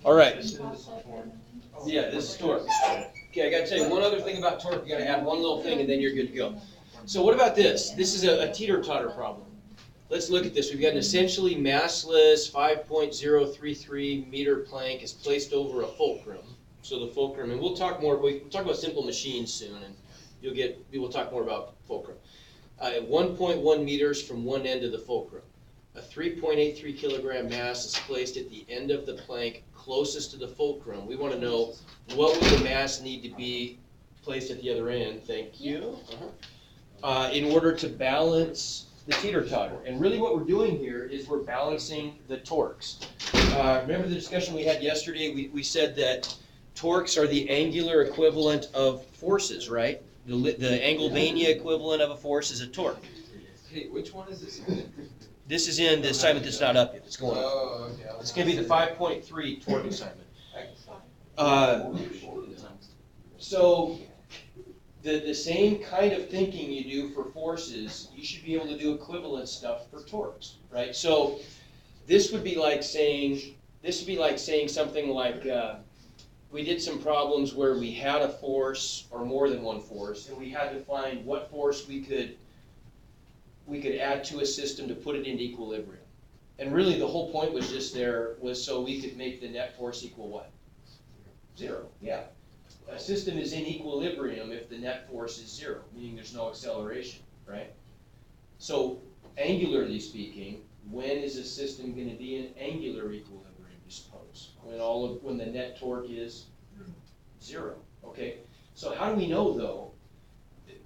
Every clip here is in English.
All right. Yeah, this is torque. Okay, I got to tell you one other thing about torque. You got to add one little thing, and then you're good to go. So what about this? This is a teeter-totter problem. Let's look at this. We've got an essentially massless 5.033 meter plank is placed over a fulcrum. So the fulcrum, and we'll talk about simple machines soon, and we'll talk more about fulcrum. 1.1 meters from one end of the fulcrum. A 3.83 kilogram mass is placed at the end of the plank closest to the fulcrum. We want to know what would the mass need to be placed at the other end, thank you, in order to balance the teeter-totter. And really what we're doing here is we're balancing the torques. Remember the discussion we had yesterday? We said that torques are the angular equivalent of forces, right? The Engelmania equivalent of a force is a torque. Hey, which one is this? This is in the assignment that's not up yet. It's going up. Oh, okay. It's going to be the 5.3 torque assignment. So the same kind of thinking you do for forces, you should be able to do equivalent stuff for torques, right? So this would be like saying something like we did some problems where we had a force or more than one force, and we had to find what force we could add to a system to put it in equilibrium. And really the whole point was so we could make the net force equal what? Zero, yeah. A system is in equilibrium if the net force is zero, meaning there's no acceleration, right? So angularly speaking, when is a system going to be in angular equilibrium, you suppose? When the net torque is zero, okay? So how do we know though?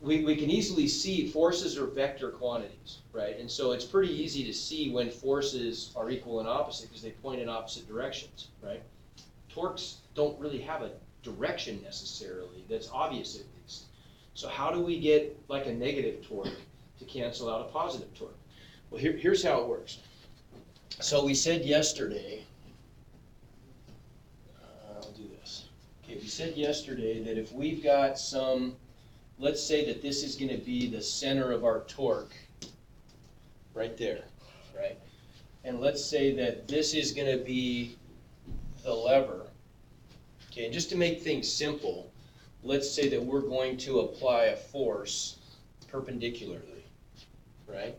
We can easily see forces are vector quantities, right? And so it's pretty easy to see when forces are equal and opposite because they point in opposite directions, right? Torques don't really have a direction necessarily that's obvious at least. So how do we get like a negative torque to cancel out a positive torque? Well, here's how it works. So we said yesterday, I'll do this. Okay, we said yesterday that if we've got let's say that this is going to be the center of our torque, right there, right? And let's say that this is going to be the lever. Okay, and just to make things simple, let's say that we're going to apply a force perpendicularly, right?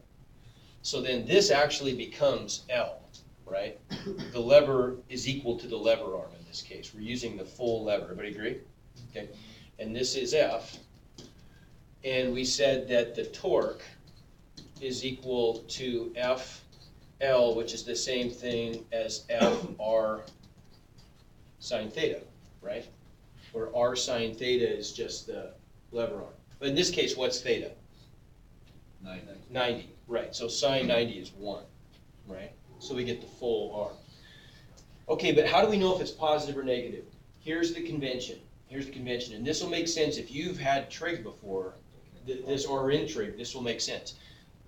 So then this actually becomes L, right? The lever is equal to the lever arm in this case. We're using the full lever. Everybody agree? Okay, and this is F. And we said that the torque is equal to FL, which is the same thing as FR sine theta, right? Where R sine theta is just the lever arm. But in this case, what's theta? 90, right. So sine 90 is 1, right? So we get the full R. Okay, but how do we know if it's positive or negative? Here's the convention. And this will make sense if you've had trig before. Or in trig, this will make sense.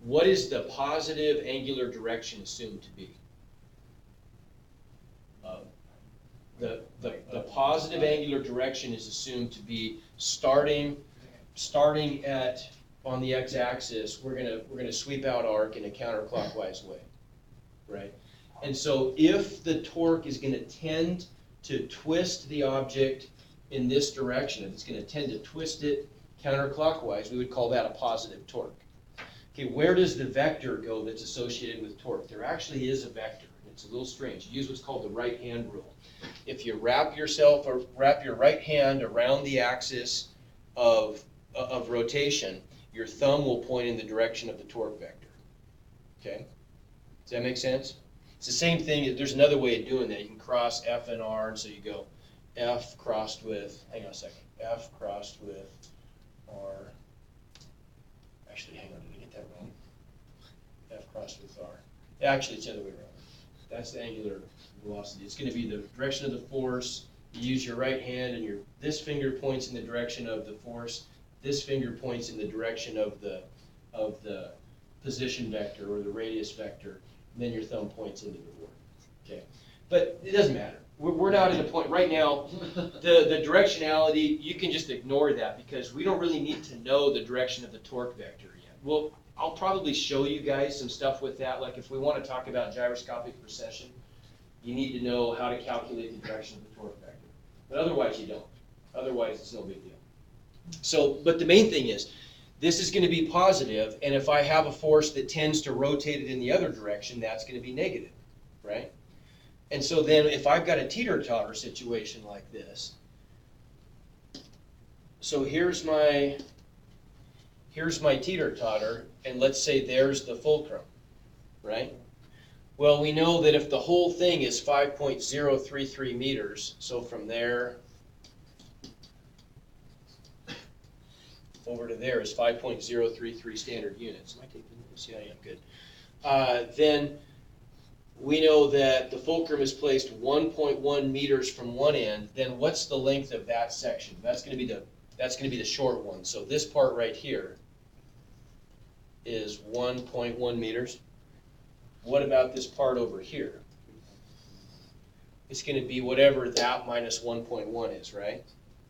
What is the positive angular direction assumed to be? The positive angular direction is assumed to be starting at on the x-axis. We're gonna sweep out arc in a counterclockwise way, right? And so if the torque is going to tend to twist the object in this direction, if it's going to tend to twist it counterclockwise, we would call that a positive torque. Okay, where does the vector go that's associated with torque? There actually is a vector. It's a little strange. You use what's called the right hand rule. If you wrap your right hand around the axis of rotation, your thumb will point in the direction of the torque vector. Okay? Does that make sense? It's the same thing. There's another way of doing that. You can cross F and R, and so you go F crossed with, hang on a second, F crossed with R. Actually, hang on, did I get that wrong? F crossed with R. Actually, it's the other way around. That's the angular velocity. It's going to be the direction of the force. You use your right hand, and this finger points in the direction of the force. This finger points in the direction of the position vector or the radius vector. And then your thumb points into the board. Okay, but it doesn't matter. We're not at a point right now. The directionality, you can just ignore that because we don't really need to know the direction of the torque vector yet. Well, I'll probably show you guys some stuff with that, like if we wanna talk about gyroscopic precession, you need to know how to calculate the direction of the torque vector. But otherwise you don't. Otherwise it's no big deal. So, but the main thing is, this is gonna be positive, and if I have a force that tends to rotate it in the other direction, that's gonna be negative, right? And so then if I've got a teeter-totter situation like this, so here's my teeter-totter, and let's say there's the fulcrum, right? Well, we know that if the whole thing is 5.033 meters, so from there over to there is 5.033 standard units. Am I taking this? Yeah, I am, good. Then we know that the fulcrum is placed 1.1 meters from one end. Then what's the length of that section? That's going to be the short one. So this part right here is 1.1 meters. What about this part over here? It's going to be whatever that minus 1.1 is, right?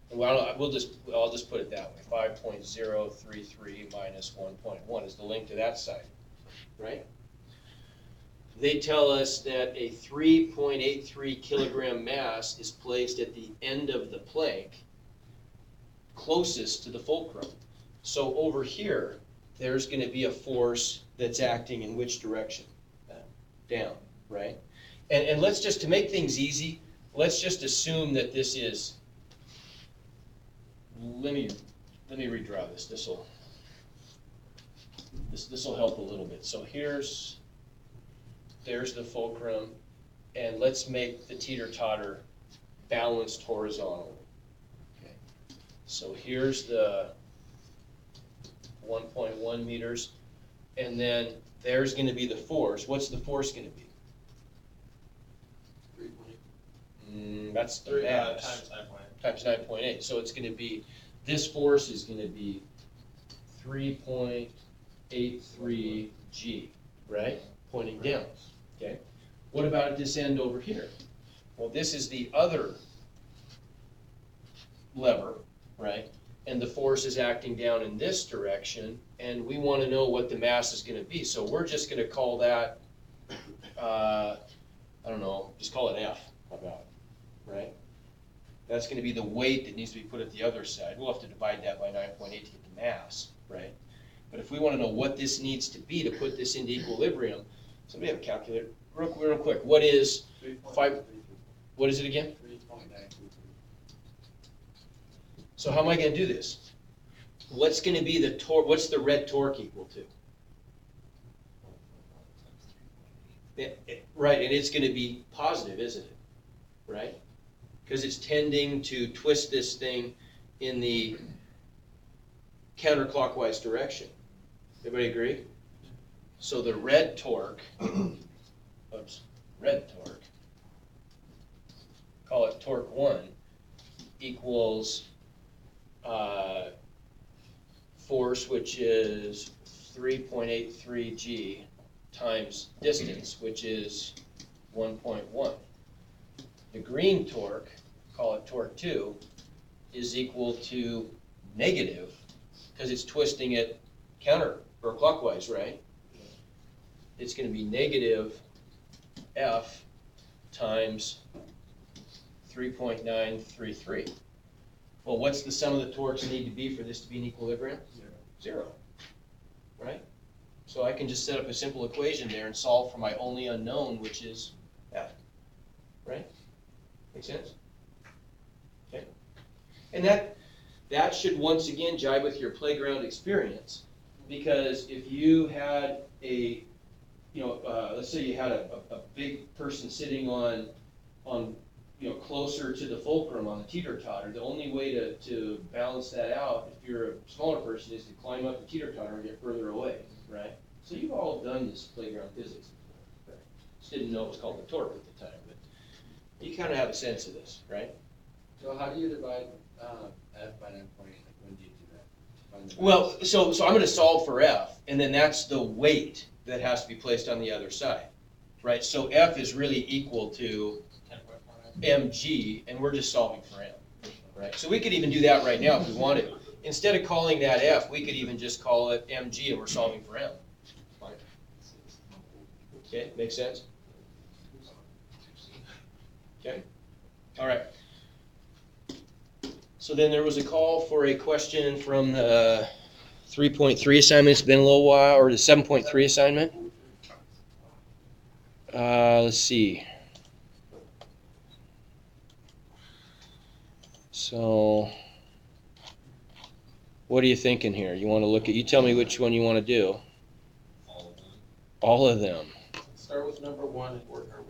Well, I'll just put it that way. 5.033 minus 1.1 is the length to that side, right? They tell us that a 3.83 kilogram mass is placed at the end of the plank closest to the fulcrum. So over here, there's going to be a force that's acting in which direction? Down, right? And let's just, to make things easy, let's just assume that this is, let me redraw this. This will help a little bit. So there's the fulcrum, and let's make the teeter-totter balanced horizontally. Okay. So here's the 1.1 meters, and then there's going to be the force. What's the force going to be? 3.8. That's the mass. Times 9.8. So it's going to be, this force is going to be 3.83 G, right? Pointing down, okay? What about at this end over here? Well, this is the other lever, right? And the force is acting down in this direction, and we want to know what the mass is going to be. So we're just going to call that, I don't know, just call it F. How about it, right? That's going to be the weight that needs to be put at the other side. We'll have to divide that by 9.8 to get the mass, right? But if we want to know what this needs to be to put this into equilibrium, somebody have a calculator. Real quick, what is 5? What is it again? 3.923. So how am I going to do this? What's going to be the torque? What's the red torque equal to? Right, and it's going to be positive, isn't it? Right? Because it's tending to twist this thing in the counterclockwise direction. Everybody agree? So the red torque, call it torque 1, equals force, which is 3.83 G, times distance, which is 1.1. The green torque, call it torque 2, is equal to negative, because it's twisting it counter or clockwise, right? It's going to be negative F times 3.933. Well, what's the sum of the torques need to be for this to be in equilibrium? 0, right? So I can just set up a simple equation there and solve for my only unknown, which is F, right? Make sense? Okay. And that should once again jive with your playground experience, because if you had a, let's say you had a big person sitting on closer to the fulcrum on the teeter-totter, the only way to balance that out, if you're a smaller person, is to climb up the teeter-totter and get further away, right? So you've all done this playground physics before, right? Just didn't know it was called the torque at the time, but you kind of have a sense of this, right? So how do you divide F by 9.8? Like, when do you do that? Well, so I'm going to solve for F, and then that's the weight that has to be placed on the other side, right? So F is really equal to mg, and we're just solving for m, right? So we could even do that right now if we wanted. Instead of calling that F, we could even just call it mg, and we're solving for m, Okay, makes sense? Okay, all right. So then there was a call for a question from the 3.3 assignment. It's been a little while, or the 7.3 assignment. Let's see. So, what are you thinking here? You want to look at, you tell me which one you want to do. All of them. All of them. Let's start with number one and work our way.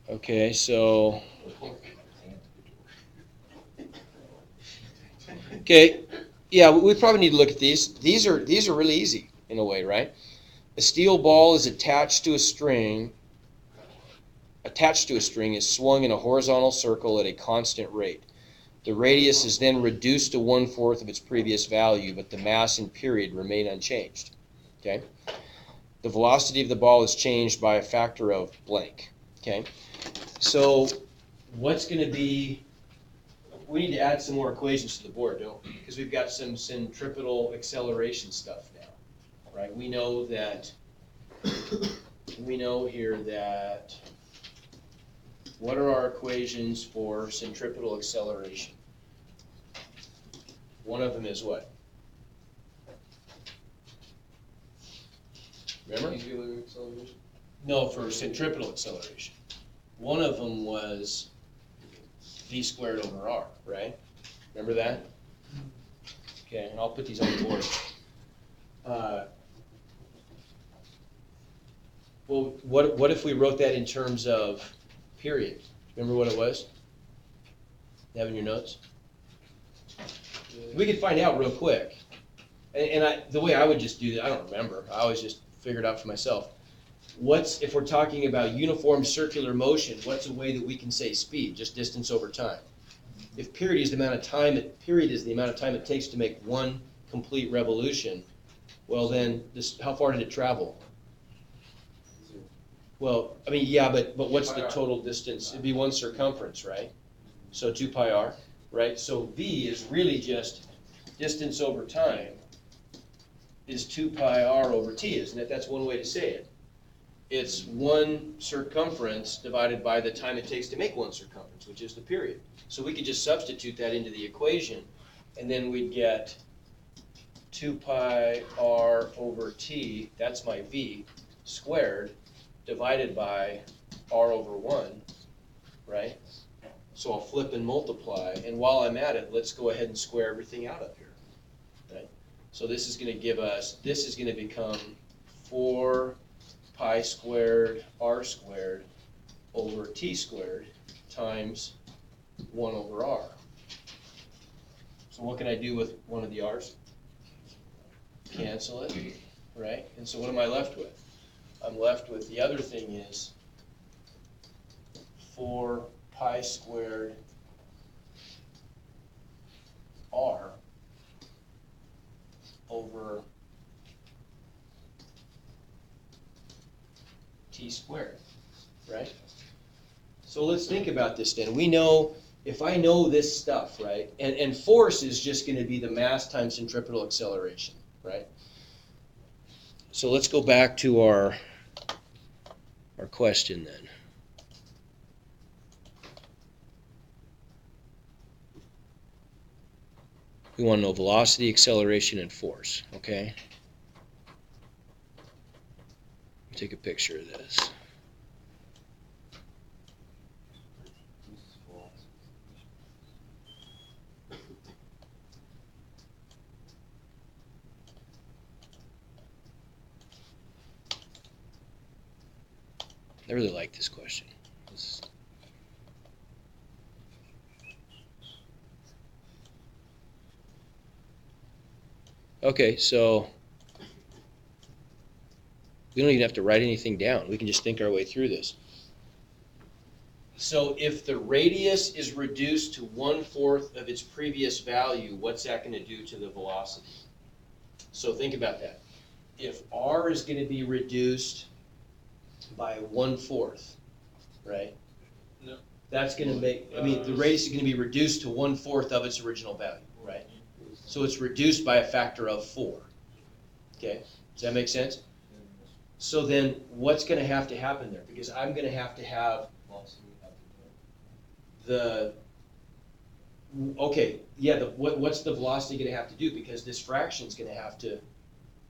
Okay, so. Okay, yeah, we probably need to look at these. These are really easy in a way, right? A steel ball is attached to a string. Attached to a string is swung in a horizontal circle at a constant rate. The radius is then reduced to 1/4 of its previous value, but the mass and period remain unchanged. Okay? The velocity of the ball is changed by a factor of blank. Okay? So what's going to be, we need to add some more equations to the board, don't we? Because we've got some centripetal acceleration stuff now, right? We know here that, what are our equations for centripetal acceleration? One of them is what? Remember? Angular acceleration. No, for centripetal acceleration. One of them was v squared over r, right? Remember that? Okay, and I'll put these on the board. Well, what if we wrote that in terms of period? Remember what it was? You have in your notes? We could find out real quick. And the way I would just do that, I don't remember. I always just figure it out for myself. If we're talking about uniform circular motion, what's a way that we can say speed? Just distance over time. If period is the amount of time it takes to make one complete revolution, well then, how far did it travel? Well, I mean, yeah, but what's the total distance? It'd be one circumference, right? So 2 pi r, right? So v is really just distance over time is 2 pi r over t, isn't it? That's one way to say it. It's one circumference divided by the time it takes to make one circumference, which is the period. So we could just substitute that into the equation, and then we'd get 2 pi r over t, that's my v, squared, divided by r over 1, right? So I'll flip and multiply, and while I'm at it, let's go ahead and square everything out up here, right? So this is going to become 4 pi squared r squared over t squared times 1 over r. So what can I do with one of the r's? Cancel it, right? And so what am I left with? I'm left with, the other thing is 4 pi squared r over t squared, right? So let's think about this then. We know, if I know this stuff, right, and force is just going to be the mass times centripetal acceleration, right? So let's go back to our question then. We want to know velocity, acceleration, and force, okay? Take a picture of this. I really like this question. Okay, so we don't even have to write anything down. We can just think our way through this. So if the radius is reduced to 1/4 of its previous value, what's that going to do to the velocity? So think about that. If r is going to be reduced by 1/4, right? No. That's going to make, the radius is going to be reduced to 1/4 of its original value, right? So it's reduced by a factor of 4. Okay, does that make sense? So then what's gonna have to happen there? Because I'm gonna have to have the, okay, yeah, what's the velocity gonna have to do? Because this fraction's gonna have to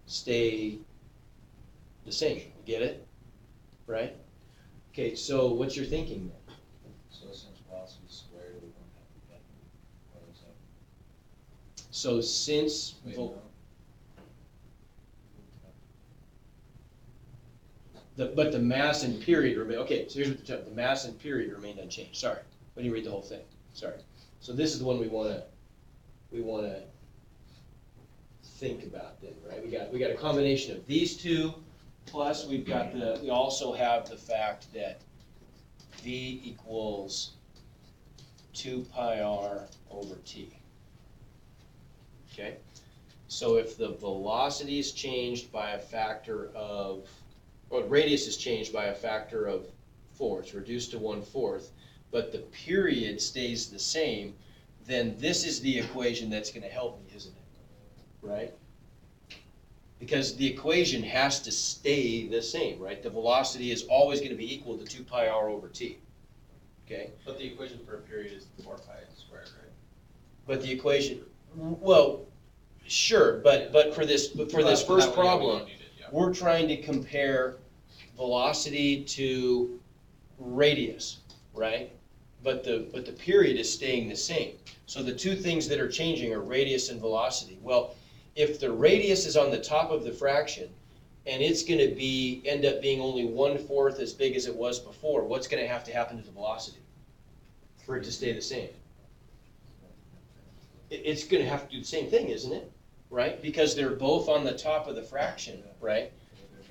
stay the same, you get it? Right? Okay, so what's your thinking then? So since velocity is squared, we don't have to get, what is that? So since, Wait, vel- no. but the mass and period remain, okay, so here's what the mass and period remained unchanged, sorry. When you read the whole thing, sorry. So this is the one we wanna think about then, right? We got a combination of these two, plus we also have the fact that V equals 2 pi r over t. Okay? So if the velocity is changed by a factor of, or radius is changed by a factor of 4, it's reduced to 1/4, but the period stays the same, then this is the equation that's gonna help me, isn't it? Right? Because the equation has to stay the same, right? The velocity is always gonna be equal to 2 pi r over t. Okay? But the equation for a period is 4 pi squared, right? But the equation, well, sure, but for this That first way, yeah, we problem, don't need it, yeah. we're trying to compare velocity to radius, right? But the period is staying the same. So the two things that are changing are radius and velocity. Well, if the radius is on the top of the fraction, and it's gonna end up being only 1/4 as big as it was before, what's gonna have to happen to the velocity for it to stay the same? It's gonna have to do the same thing, isn't it? Right? Because they're both on the top of the fraction, right?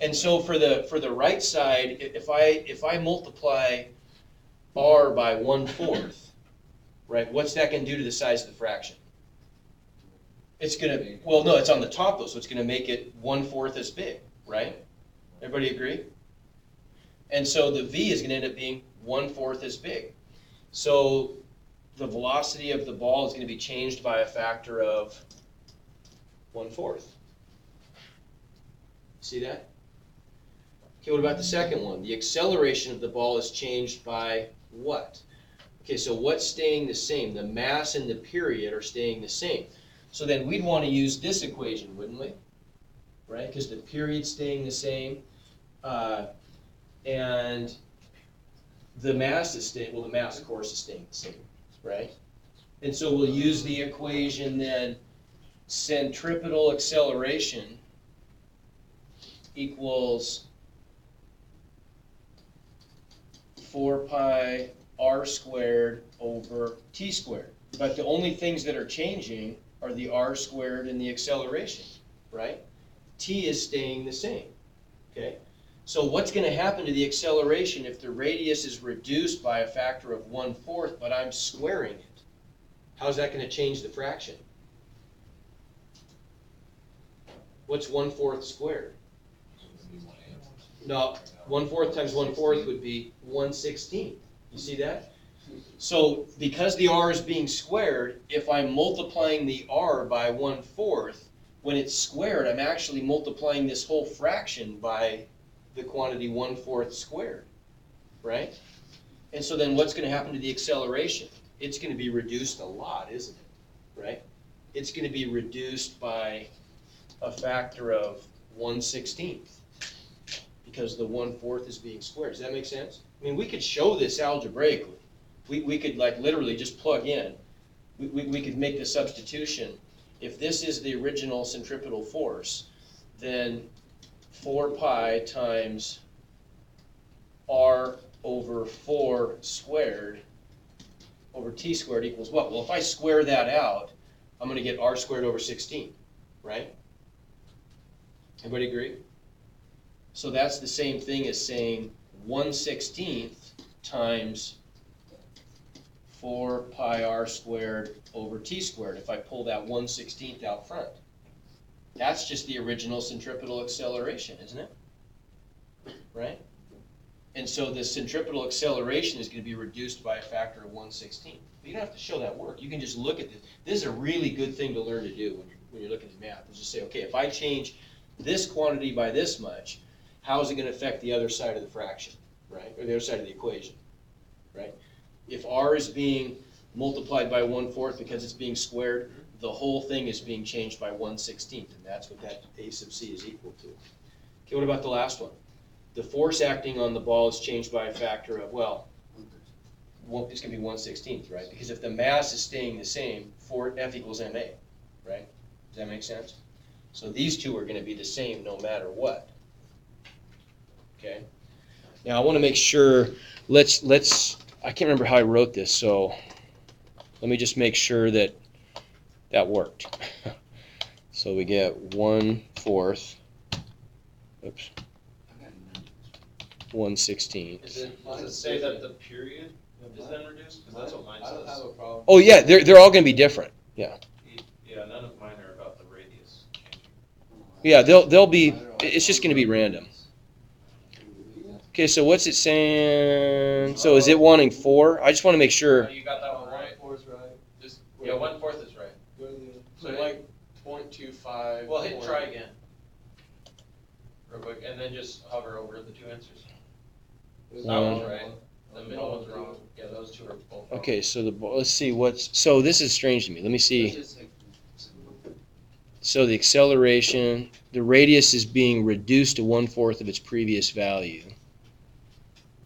And so for the right side, if I multiply r by 1/4, right, what's that gonna do to the size of the fraction? It's gonna, well, no, it's on the top though, so it's gonna make it 1/4 as big, right? Everybody agree? And so the v is gonna end up being 1/4 as big. So the velocity of the ball is gonna be changed by a factor of 1/4. See that? Okay, what about the second one? The acceleration of the ball is changed by what? Okay, so what's staying the same? The mass and the period are staying the same. So then we'd want to use this equation, wouldn't we? Right, because the period's staying the same, and the mass is staying, well, the mass, of course, is staying the same, right? And so we'll use the equation then, centripetal acceleration equals 4 pi r squared over t squared. But the only things that are changing are the r squared and the acceleration, right? T is staying the same, okay? So what's gonna happen to the acceleration if the radius is reduced by a factor of 1/4, but I'm squaring it? How's that gonna change the fraction? What's 1/4 squared? No, 1/4 times 1/4 would be 1/16. You see that? So because the r is being squared, if I'm multiplying the r by 1/4, when it's squared, I'm actually multiplying this whole fraction by the quantity 1/4 squared, right? And so then what's going to happen to the acceleration? It's going to be reduced a lot, isn't it? Right? It's going to be reduced by a factor of 1/16 because the 1/4 is being squared. Does that make sense? I mean, we could show this algebraically. We could like literally just plug in. We could make the substitution. If this is the original centripetal force, then 4 pi times r over 4 squared over t squared equals what? Well, if I square that out, I'm going to get r squared over 16, right? Everybody agree? So that's the same thing as saying 1/16 times 4 pi r squared over t squared, if I pull that 1/16 out front. That's just the original centripetal acceleration, isn't it? Right? And so the centripetal acceleration is going to be reduced by a factor of 1/16. You don't have to show that work. You can just look at this. This is a really good thing to learn to do when you're looking at math. Is just say, okay, if I change this quantity by this much, how is it going to affect the other side of the fraction, right? Or the other side of the equation, right? If r is being multiplied by 1/4 because it's being squared, the whole thing is being changed by 1/16, and that's what that a sub c is equal to. Okay, what about the last one? The force acting on the ball is changed by a factor of, well, it's going to be 1/16, right? Because if the mass is staying the same, F equals ma, right? Does that make sense? So these two are going to be the same no matter what. Okay. Now I want to make sure. Let's. I can't remember how I wrote this, so let me just make sure that worked. So we get 1/4. Oops. 1/16. Does it say that the period is then reduced? Because that's what mine I don't have says. a problem. Oh yeah, they're all going to be different. Yeah. Yeah, none of mine are about the radius changing. Yeah, they'll be. It's just going to be random. Okay, so what's it saying? So is it wanting 4? I just want to make sure. You got that one right? 4's right. Just, yeah, 1/4 is right. Go to the. So like 0.25. Well, hit try again. Real quick, and then just hover over the two answers. That one's right. The middle one's wrong. Yeah, those two are both wrong. Okay, so let's see what's. So this is strange to me. Let me see. So the acceleration, the radius is being reduced to 1/4 of its previous value.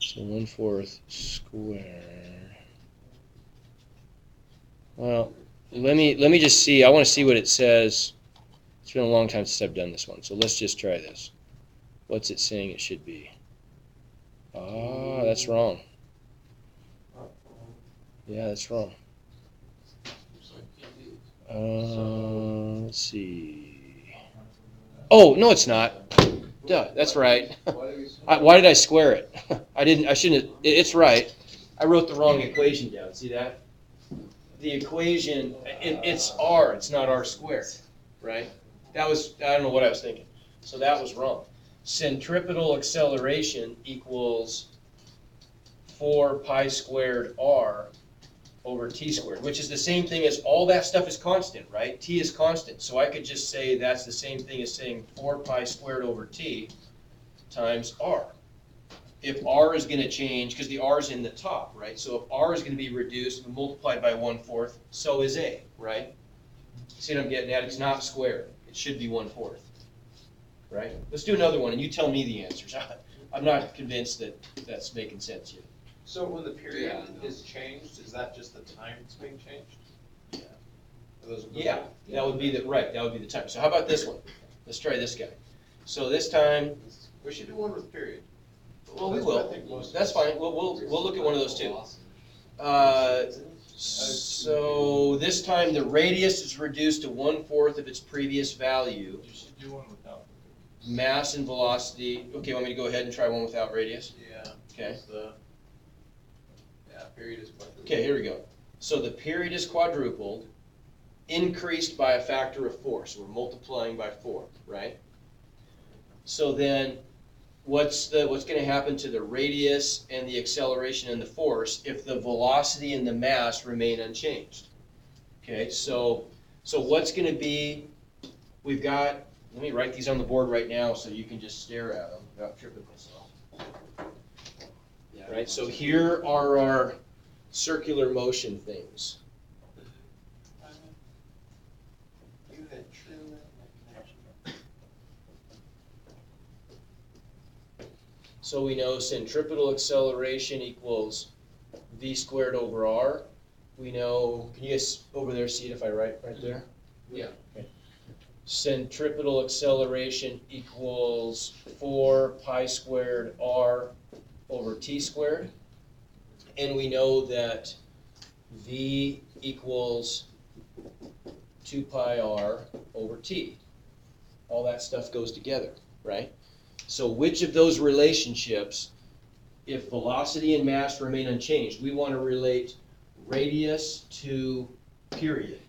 So 1/4 squared. Well, let me just see. I want to see what it says. It's been a long time since I've done this one, so let's just try this. What's it saying it should be? Ah, that's wrong. Yeah, that's wrong. Let's see. Oh, no, it's not. Duh, that's right. Why did I square it? I shouldn't. It's right. I wrote the wrong equation down. See that? The equation, it's r. It's not r squared, right? I don't know what I was thinking. So that was wrong. Centripetal acceleration equals 4 pi squared r over t squared, which is the same thing as all that stuff is constant, right? T is constant. So I could just say that's the same thing as saying 4 pi squared over t times r. If r is going to change, because the r is in the top, right? So if r is going to be reduced and multiplied by 1/4, so is a, right? See what I'm getting at? It's not squared. It should be 1/4, right? Let's do another one, and you tell me the answers. I'm not convinced that that's making sense yet. So when the period is changed, is that just the time it's being changed? Yeah, that would be that would be the time. So how about this one? Let's try this guy. So this time, We should do one with period. well, we That's what I will. think most- That's fine. We'll look at one of those too. So this time the radius is reduced to 1/4 of its previous value. You should do one without. Mass and velocity. Okay, want me to go ahead and try one without radius? Yeah. Okay. Period is quite. Okay, here we go. So the period is quadrupled, increased by a factor of 4. So we're multiplying by 4, right? So then what's going to happen to the radius and the acceleration and the force if the velocity and the mass remain unchanged? Okay, so what's going to be, we've got, let me write these on the board right now so you can just stare at them without tripping myself. Right, so here are our circular motion things. You had trimmed that connection. So we know centripetal acceleration equals v squared over r. We know, can you guys over there see it if I write right there? Yeah. Okay. Centripetal acceleration equals 4 pi squared r over t squared. And we know that v equals 2 pi r over t. All that stuff goes together, right? So which of those relationships, if velocity and mass remain unchanged, we want to relate radius to period.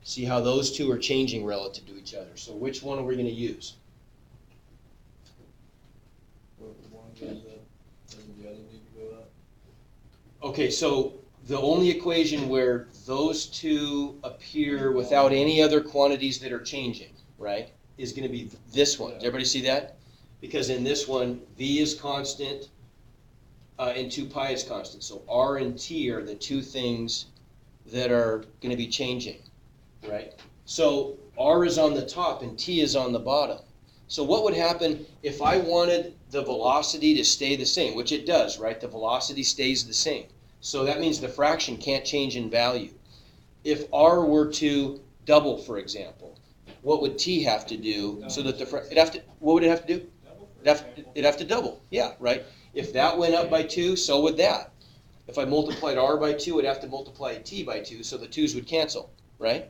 See how those two are changing relative to each other. So which one are we going to use? Okay, so the only equation where those two appear without any other quantities that are changing, right, is gonna be this one. Does everybody see that? Because in this one, V is constant, and 2 pi is constant. So R and T are the two things that are gonna be changing, right? So R is on the top and T is on the bottom. So what would happen if I wanted the velocity to stay the same, which it does, right? The velocity stays the same. So that means the fraction can't change in value. If R were to double, for example, what would T have to do so that what would it have to do? It'd have to double, yeah, right? If that went up by 2, so would that. If I multiplied R by 2, it'd have to multiply T by 2, so the 2's would cancel, right?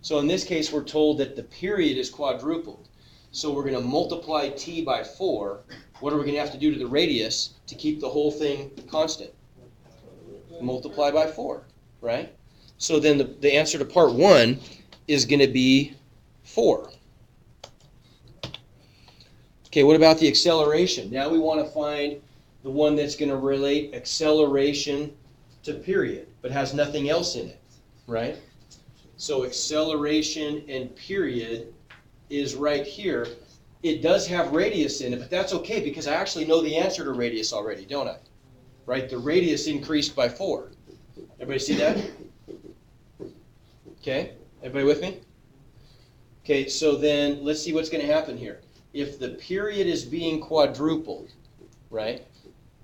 So in this case, we're told that the period is quadrupled. So we're going to multiply T by 4. What are we going to have to do to the radius to keep the whole thing constant? Multiply by 4, right? So then the answer to part 1 is going to be 4. Okay, what about the acceleration? Now we want to find the one that's going to relate acceleration to period, but has nothing else in it, right? So acceleration and period is right here. It does have radius in it, but that's okay because I actually know the answer to radius already, don't I? Right, the radius increased by 4. Everybody see that? Okay, everybody with me? Okay, so then let's see what's going to happen here. If the period is being quadrupled, right,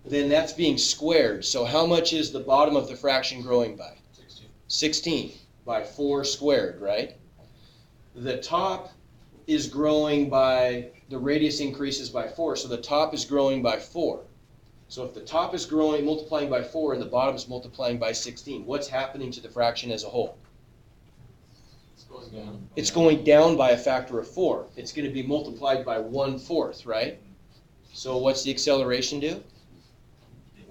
then that's being squared. So how much is the bottom of the fraction growing by? 16. 16 by 4 squared, right? The top is growing by, the radius increases by 4, so the top is growing by 4. So if the top is growing, multiplying by 4, and the bottom is multiplying by 16, what's happening to the fraction as a whole? It's going down. It's going down by a factor of 4. It's going to be multiplied by 1/4, right? So what's the acceleration do?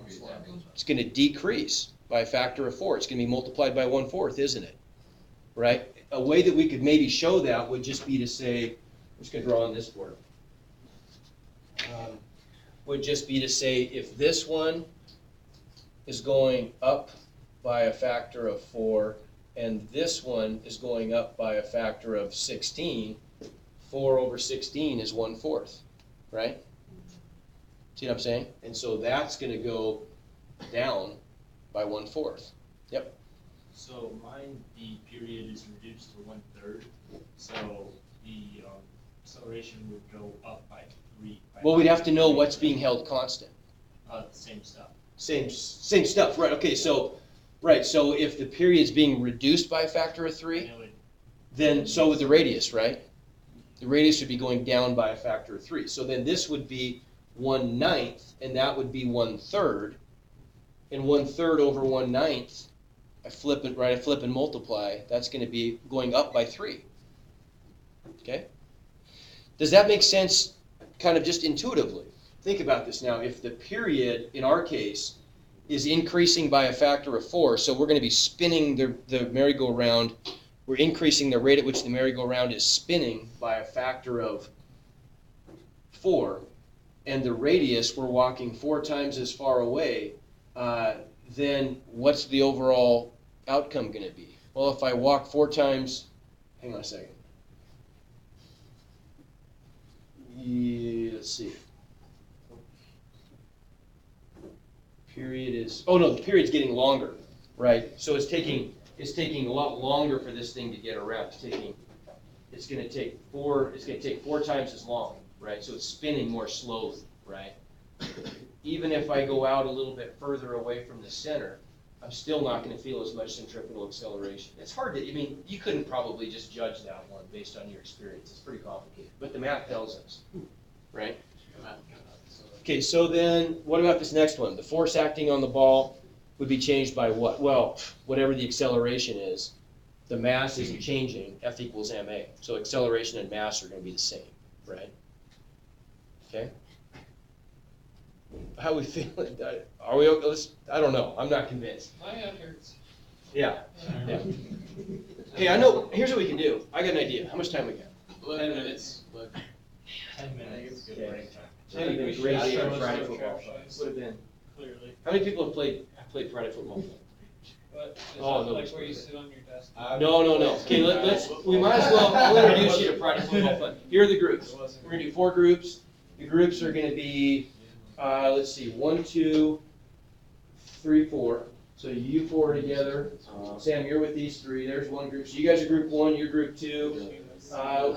It's going to decrease by a factor of 4. It's going to be multiplied by 1/4, isn't it? Right? A way that we could maybe show that would just be to say, I'm just going to draw on this board. Would just be to say if this one is going up by a factor of 4 and this one is going up by a factor of 16, 4 over 16 is 1/4, right? See what I'm saying? And so that's going to go down by 1/4. Yep. So mine, the period is reduced to 1/3, so the acceleration would go up by 3. Well, we'd have to know what's being held constant. Same stuff. Same stuff, right? Okay, so right, so if the period's being reduced by a factor of 3, And it would, then so would the radius, right? The radius would be going down by a factor of 3. So then this would be 1/9, and that would be 1/3, and 1/3 over 1/9. I flip it, right? I flip and multiply. That's going to be going up by 3. Okay? Does that make sense kind of just intuitively? Think about this now. If the period, in our case, is increasing by a factor of 4, so we're going to be spinning the merry-go-round. We're increasing the rate at which the merry-go-round is spinning by a factor of 4, and the radius, we're walking 4 times as far away, then what's the overall outcome going to be? Well, if I walk 4 times, hang on a second. Yeah, let's see. Period is, oh no, the period's getting longer, right? So it's taking a lot longer for this thing to get around. It's going to take 4 times as long, right? So it's spinning more slowly, right? Even if I go out a little bit further away from the center, I'm still not going to feel as much centripetal acceleration. It's hard to, I mean, you couldn't probably just judge that one based on your experience. It's pretty complicated, but the math tells us, right? Okay, so then what about this next one? The force acting on the ball would be changed by what? Well, whatever the acceleration is, the mass isn't changing, F equals ma. So acceleration and mass are going to be the same, right? Okay? How are we feeling? Are we okay? I don't know. I'm not convinced. My head hurts. Yeah. Yeah. Okay, I know. Here's what we can do. I got an idea. How much time we got? 11 minutes. Look. 10 minutes. Okay. Break time. Would have been We should great ask day our on Friday social football. trap shots. Would have been. Clearly. How many people have played played Friday football. But is Oh, that no, like it's where you perfect. sit on your desk? No. Okay, we might as well, I'll introduce you to Friday football fun. Here are the groups. We're gonna do 4 groups. The groups are gonna be, let's see, 1, 2, 3, 4. So you 4 together. Sam, you're with these 3. There's one group. So you guys are group 1, you're group 2.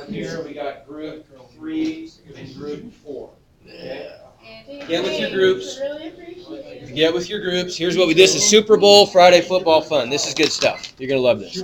Here we got group 3 and group 4. Okay? Get with your groups. Really appreciate it. Get with your groups. Here's what this is Super Bowl Friday football fun. This is good stuff. You're gonna love this.